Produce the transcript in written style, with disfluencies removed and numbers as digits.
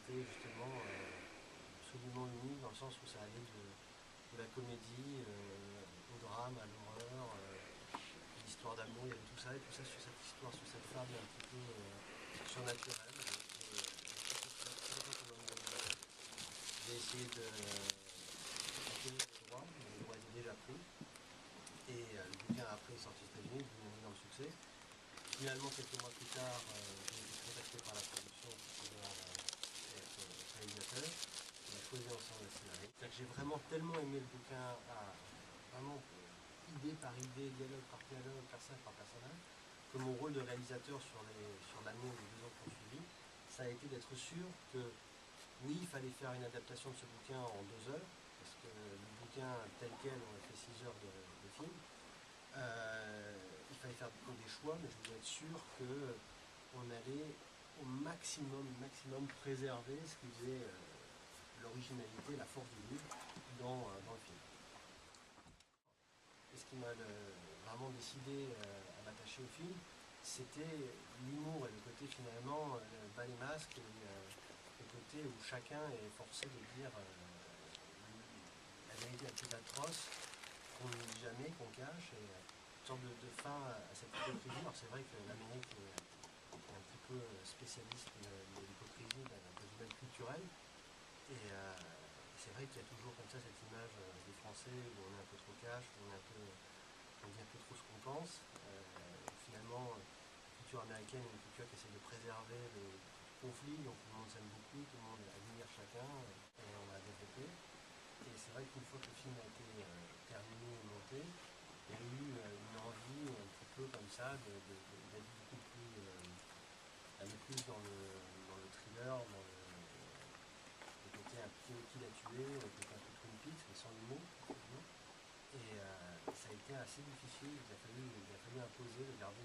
resté justement absolument unique dans le sens où ça allait de la comédie au drame, à l'horreur, l'histoire d'amour, il y avait tout ça, et tout ça sur cette histoire, sur cette fable un petit peu surnaturelle. J'ai essayé de acquérir le droit, mais le droit était déjà pris. Et le bouquin après est sorti aux États-Unis, il a eu un énorme succès. Finalement, quelques mois plus tard, j'ai été contacté par la production pour pouvoir être réalisateur. On a choisi ensemble le scénario. J'ai vraiment tellement aimé le bouquin, vraiment idée par idée, dialogue par dialogue, personnage par personnage, que mon rôle de réalisateur sur l'année ou les 2 ans qui ont suivi, ça a été d'être sûr que oui, il fallait faire une adaptation de ce bouquin en 2 heures, parce que le bouquin tel quel, on a fait 6 heures de film. Il fallait faire des choix, mais je voulais être sûr qu'on allait au maximum préserver ce qui faisait l'originalité, la force du livre dans le film. Et ce qui m'a vraiment décidé à m'attacher au film, c'était l'humour et le côté finalement bas les masques, et le côté où chacun est forcé de dire la vérité la plus atroce qu'on ne dit jamais, qu'on cache, et une sorte de fin à cette hypocrisie. Alors c'est vrai que l'Amérique est un petit peu spécialiste de l'hypocrisie d'un point de vue culturel, et c'est vrai qu'il y a toujours comme ça cette image des Français où on est un peu trop cash, où on dit un peu trop ce qu'on pense. Finalement, la culture américaine est une culture qui essaie de préserver le conflit, donc tout le monde s'aime beaucoup, tout le monde admire chacun, et on l'a développé. Et c'est vrai qu'une fois que le film a été terminé et monté, il y a eu une envie un petit peu comme ça d'être beaucoup plus, aller plus dans le thriller, dans le côté un peu qui l'a tué, le côté un peu Twin Peaks, mais sans les mots. Et ça a été assez difficile, il a fallu imposer de garder